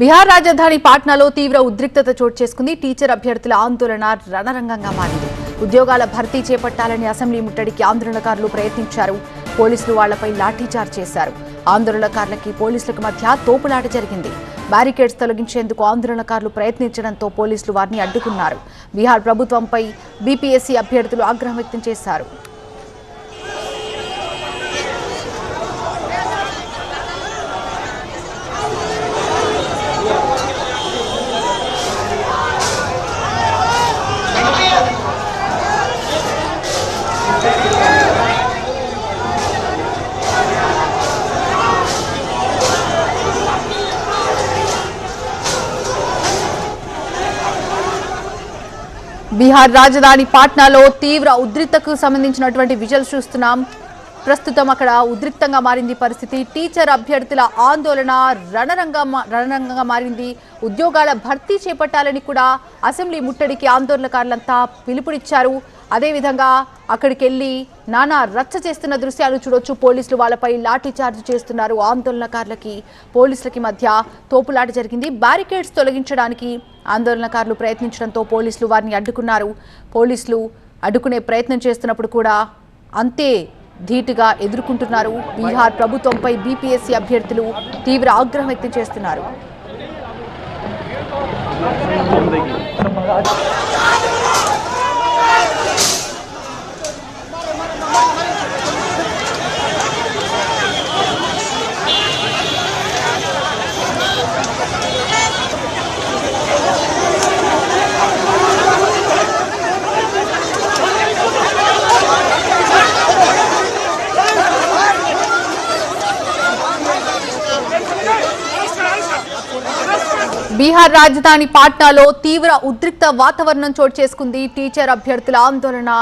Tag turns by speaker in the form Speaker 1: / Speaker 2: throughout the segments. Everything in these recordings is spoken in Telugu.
Speaker 1: బిహార్ రాజధాని పాట్నాలో తీవ్ర ఉద్రిక్తత చోటు చేసుకుంది. టీచర్ అభ్యర్థుల ఆందోళన రణరంగంగా మారింది. ఉద్యోగాల భర్తీ చేపట్టాలని అసెంబ్లీ ముట్టడికి ఆందోళనకారులు ప్రయత్నించారు. పోలీసులు వాళ్లపై లాఠీచార్జ్ చేశారు. ఆందోళనకారులకి పోలీసులకు మధ్య తోపులాట జరిగింది. బ్యారికేడ్స్ తొలగించేందుకు ఆందోళనకారులు ప్రయత్నించడంతో పోలీసులు వారిని అడ్డుకున్నారు. బీహార్ ప్రభుత్వంపై బీపీఎస్సీ అభ్యర్థులు ఆగ్రహం వ్యక్తం చేశారు. బీహార్ రాజధాని పాట్నాలో తీవ్ర ఉద్రిక్తతకు సంబంధించినటువంటి విజువల్స్ చూస్తున్నాం. ప్రస్తుతం అక్కడ ఉద్రిక్తంగా మారింది పరిస్థితి. టీచర్ అభ్యర్థుల ఆందోళన రణరంగంగా మారింది. ఉద్యోగాల భర్తీ చేపట్టాలని కూడా అసెంబ్లీ ముట్టడికి ఆందోళనకారులంతా పిలుపునిచ్చారు. అదేవిధంగా అక్కడికి వెళ్లి నానా రచ్చ చేస్తున్న దృశ్యాలు చూడొచ్చు. పోలీసులు వాళ్ళపై లాఠీచార్జ్ చేస్తున్నారు. ఆందోళనకారులకి పోలీసులకి మధ్య తోపులాట జరిగింది. బ్యారికేడ్స్ తొలగించడానికి ఆందోళనకారులు ప్రయత్నించడంతో పోలీసులు వారిని అడ్డుకున్నారు. పోలీసులు అడ్డుకునే ప్రయత్నం చేస్తున్నప్పుడు కూడా అంతే ధీటుగా ఎదుర్కొంటున్నారు. బీహార్ ప్రభుత్వంపై బీపీఎస్సీ అభ్యర్థులు తీవ్ర ఆగ్రహం వ్యక్తం చేస్తున్నారు. బీహార్ రాజధాని పాట్నాలో తీవ్ర ఉద్రిక్త వాతావరణం చోటు చేసుకుంది. టీచర్ అభ్యర్థుల ఆందోళన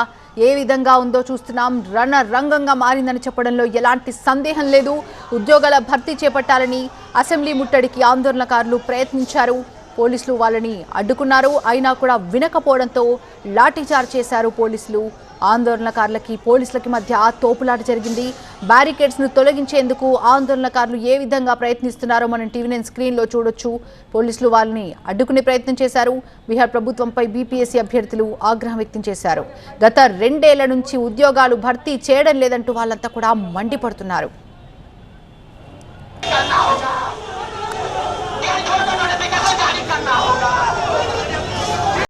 Speaker 1: ఏ విధంగా ఉందో చూస్తున్నాం. రణరంగంగా మారిందని చెప్పడంలో ఎలాంటి సందేహం లేదు. ఉద్యోగాల భర్తీ చేపట్టాలని అసెంబ్లీ ముట్టడికి ఆందోళనకారులు ప్రయత్నించారు. పోలీసులు వాళ్ళని అడ్డుకున్నారు. అయినా కూడా వినకపోవడంతో లాఠీచార్జ్ చేశారు పోలీసులు. ఆందోళనకారులకి పోలీసులకి మధ్య తోపులాట జరిగింది. బ్యారికేడ్స్ను తొలగించేందుకు ఆందోళనకారులు ఏ విధంగా ప్రయత్నిస్తున్నారో మనం టీవీ9 స్క్రీన్లో చూడొచ్చు. పోలీసులు వాళ్ళని అడ్డుకునే ప్రయత్నం చేశారు. బీహార్ ప్రభుత్వంపై బీపీఎస్సీ అభ్యర్థులు ఆగ్రహం వ్యక్తం చేశారు. గత 2 ఏళ్ల నుంచి ఉద్యోగాలు భర్తీ చేయడం లేదంటూ వాళ్ళంతా కూడా మండిపడుతున్నారు.